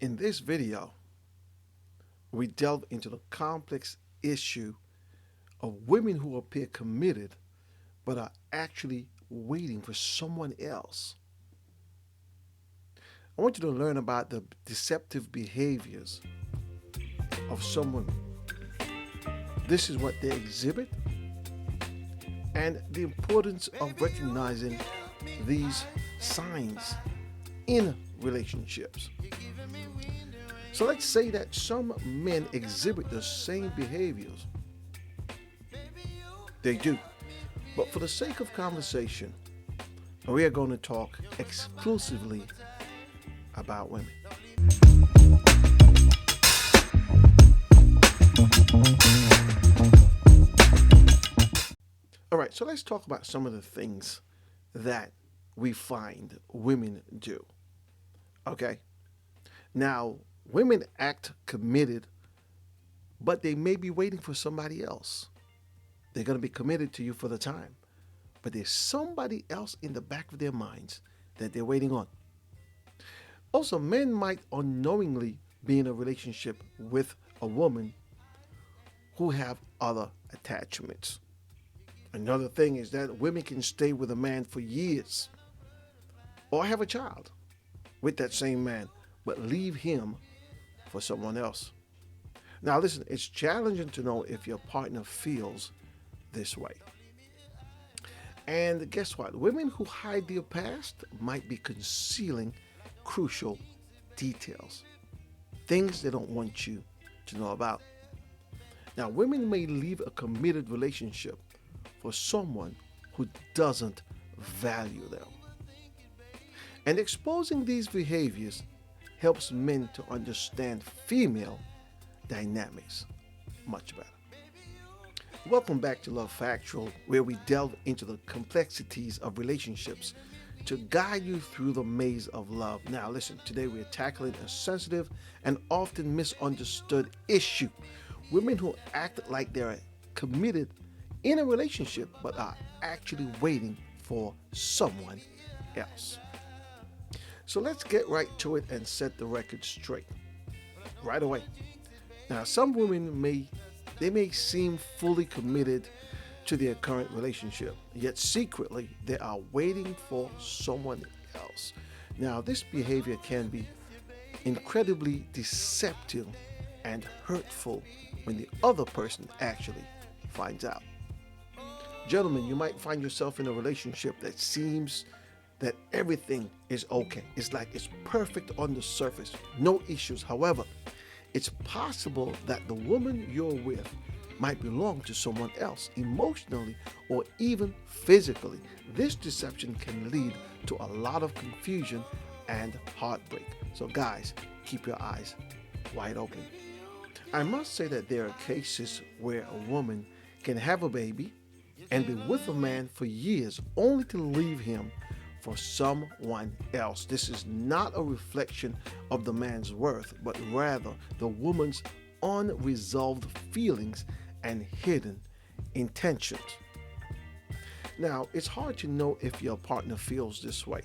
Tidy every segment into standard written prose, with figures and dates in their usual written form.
In this video, we delve into the complex issue of women who appear committed but are actually waiting for someone else. I want you to learn about the deceptive behaviors of some women. This is what they exhibit and the importance of recognizing these signs in relationships. So let's say that some men exhibit the same behaviors. They do. But for the sake of conversation, we are going to talk exclusively about women. All right, so let's talk about some of the things that we find women do. Okay? Now, women act committed, but they may be waiting for somebody else. They're going to be committed to you for the time, but there's somebody else in the back of their minds that they're waiting on. Also, men might unknowingly be in a relationship with a woman who have other attachments. Another thing is that women can stay with a man for years or have a child with that same man, but leave him for someone else. Now, listen, it's challenging to know if your partner feels this way. And guess what? Women who hide their past might be concealing crucial details, things they don't want you to know about. Now, women may leave a committed relationship for someone who doesn't value them. And exposing these behaviors helps men to understand female dynamics much better. Welcome back to Love Factual, where we delve into the complexities of relationships to guide you through the maze of love. Now, listen, today we're tackling a sensitive and often misunderstood issue. Women who act like they're committed in a relationship but are actually waiting for someone else. So let's get right to it and set the record straight right away. Now, some women may seem fully committed to their current relationship, yet secretly they are waiting for someone else. Now, this behavior can be incredibly deceptive and hurtful when the other person actually finds out. Gentlemen, you might find yourself in a relationship that seems that everything is okay. It's like it's perfect on the surface, no issues. However, it's possible that the woman you're with might belong to someone else emotionally or even physically. This deception can lead to a lot of confusion and heartbreak. So guys, keep your eyes wide open. I must say that there are cases where a woman can have a baby and be with a man for years only to leave him for someone else. This is not a reflection of the man's worth, but rather the woman's unresolved feelings and hidden intentions. Now, it's hard to know if your partner feels this way.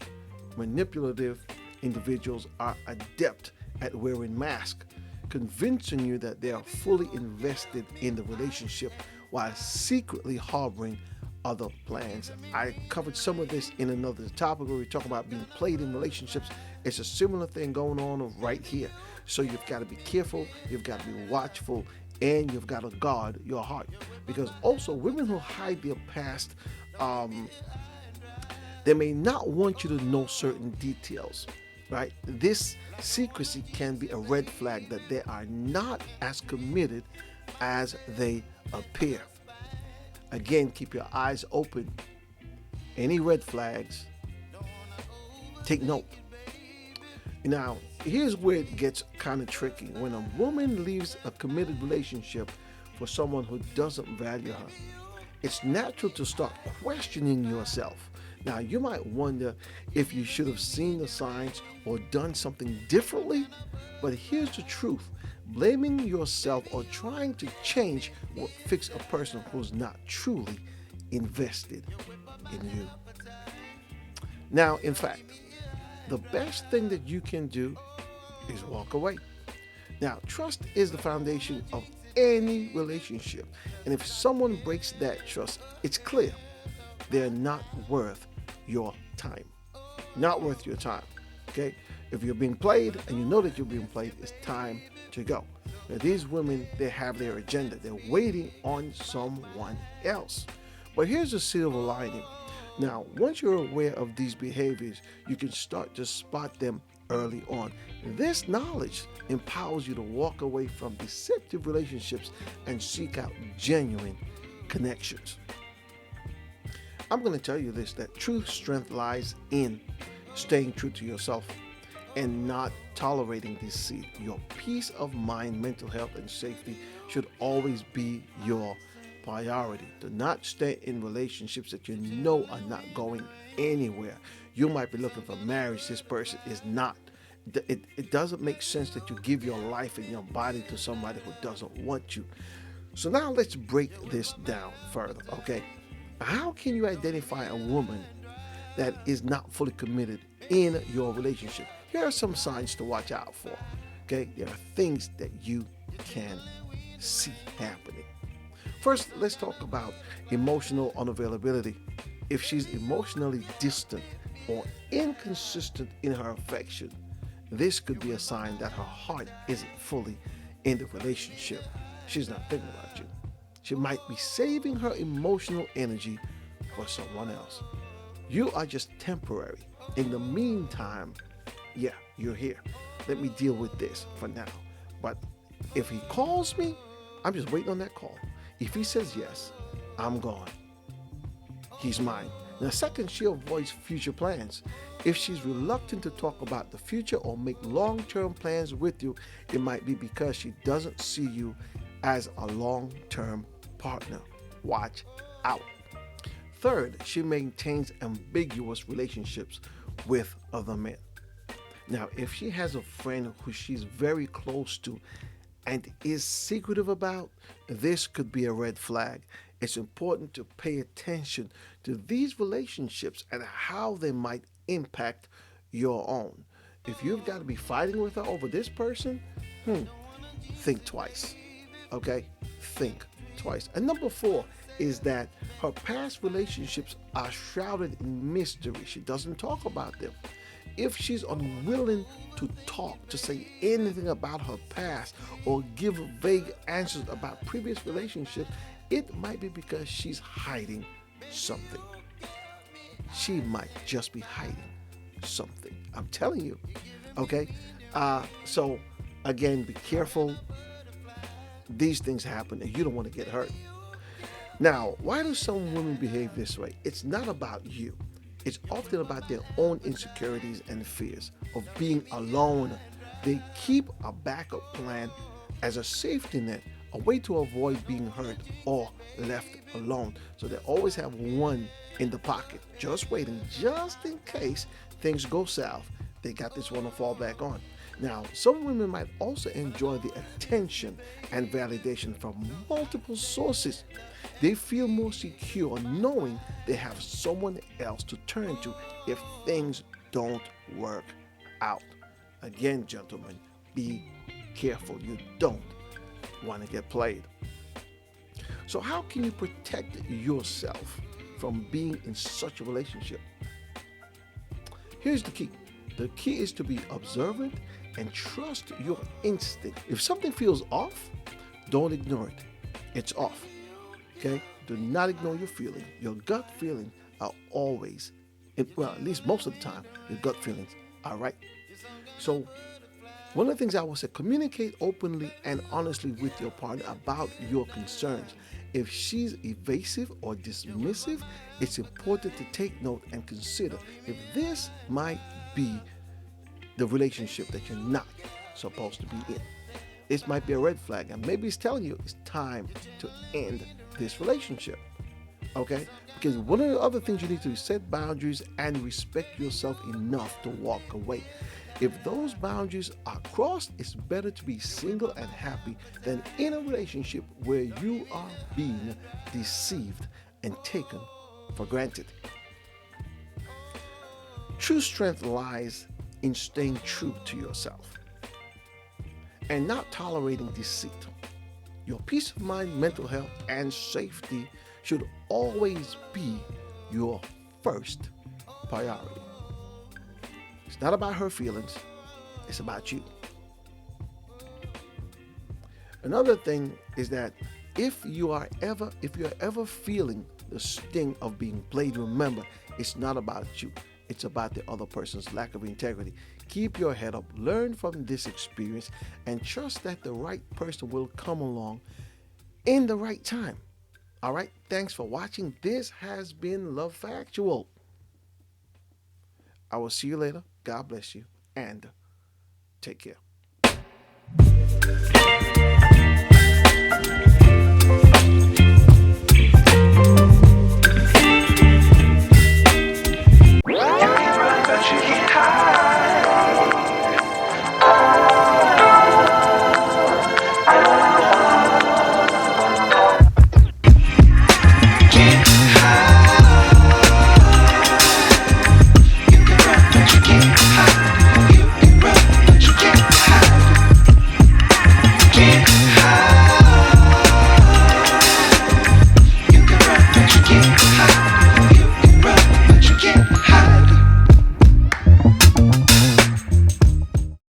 Manipulative individuals are adept at wearing masks, convincing you that they are fully invested in the relationship while secretly harboring other plans. I covered some of this in another topic where we talk about being played in relationships. It's a similar thing going on right here. So you've got to be careful, you've got to be watchful, and you've got to guard your heart. Because also, women who hide their past, they may not want you to know certain details, right? This secrecy can be a red flag that they are not as committed as they appear. Again, keep your eyes open. Any red flags, take note. Now, here's where it gets kind of tricky. When a woman leaves a committed relationship for someone who doesn't value her, it's natural to start questioning yourself. Now, you might wonder if you should have seen the signs or done something differently, but here's the truth. Blaming yourself or trying to change will fix a person who's not truly invested in you. Now, in fact, the best thing that you can do is walk away. Now, trust is the foundation of any relationship. And if someone breaks that trust, it's clear they're not worth your time. Not worth your time. Okay? If you're being played and you know that you're being played, it's time to go. Now, these women, they have their agenda. They're waiting on someone else. But here's the silver lining. Now, once you're aware of these behaviors, you can start to spot them early on. This knowledge empowers you to walk away from deceptive relationships and seek out genuine connections. I'm going to tell you this, that true strength lies in staying true to yourself and not tolerating deceit. Your peace of mind, mental health, and safety should always be your priority. Do not stay in relationships that you know are not going anywhere. You might be looking for marriage. This person is not. It doesn't make sense that you give your life and your body to somebody who doesn't want you. So now let's break this down further, okay? How can you identify a woman that is not fully committed in your relationship? Here are some signs to watch out for, okay? There are things that you can see happening. First, let's talk about emotional unavailability. If she's emotionally distant or inconsistent in her affection, this could be a sign that her heart isn't fully in the relationship. She's not thinking about you. She might be saving her emotional energy for someone else. You are just temporary. In the meantime, yeah, you're here. Let me deal with this for now. But if he calls me, I'm just waiting on that call. If he says yes, I'm gone. He's mine. Now, second, she avoids future plans. If she's reluctant to talk about the future or make long-term plans with you, it might be because she doesn't see you as a long-term partner. Watch out. Third, she maintains ambiguous relationships with other men. Now, if she has a friend who she's very close to and is secretive about, this could be a red flag. It's important to pay attention to these relationships and how they might impact your own. If you've got to be fighting with her over this person, think twice. Okay? Think twice. And number 4 is that her past relationships are shrouded in mystery. She doesn't talk about them. If she's unwilling to talk, to say anything about her past or give vague answers about previous relationships, it might be because she's hiding something. She might just be hiding something. I'm telling you. Okay? So, again, be careful. These things happen and you don't want to get hurt. Now, why do some women behave this way? It's not about you. It's often about their own insecurities and fears of being alone. They keep a backup plan as a safety net, a way to avoid being hurt or left alone. So they always have one in the pocket, just waiting, just in case things go south. They got this one to fall back on. Now, some women might also enjoy the attention and validation from multiple sources. They feel more secure knowing they have someone else to turn to if things don't work out. Again, gentlemen, be careful. You don't want to get played. So how can you protect yourself from being in such a relationship? Here's the key. The key is to be observant and trust your instinct. If something feels off, don't ignore it. It's off. Okay? Do not ignore your feeling. Your gut feelings are always, well, at least most of the time, your gut feelings are right. So, one of the things I would say, communicate openly and honestly with your partner about your concerns. If she's evasive or dismissive, it's important to take note and consider if this might be the relationship that you're not supposed to be in. This might be a red flag, and maybe it's telling you it's time to end this relationship. Okay? Because one of the other things you need to do is set boundaries and respect yourself enough to walk away. If those boundaries are crossed, it's better to be single and happy than in a relationship where you are being deceived and taken for granted. True strength lies in staying true to yourself. and not tolerating deceit. Your peace of mind, mental health, and safety should always be your first priority. It's not about her feelings, it's about you. Another thing is that if you're ever feeling the sting of being played, remember it's not about you. It's about the other person's lack of integrity. Keep your head up, learn from this experience, and trust that the right person will come along in the right time. All right, thanks for watching. This has been Love Factual. I will see you later. God bless you and take care.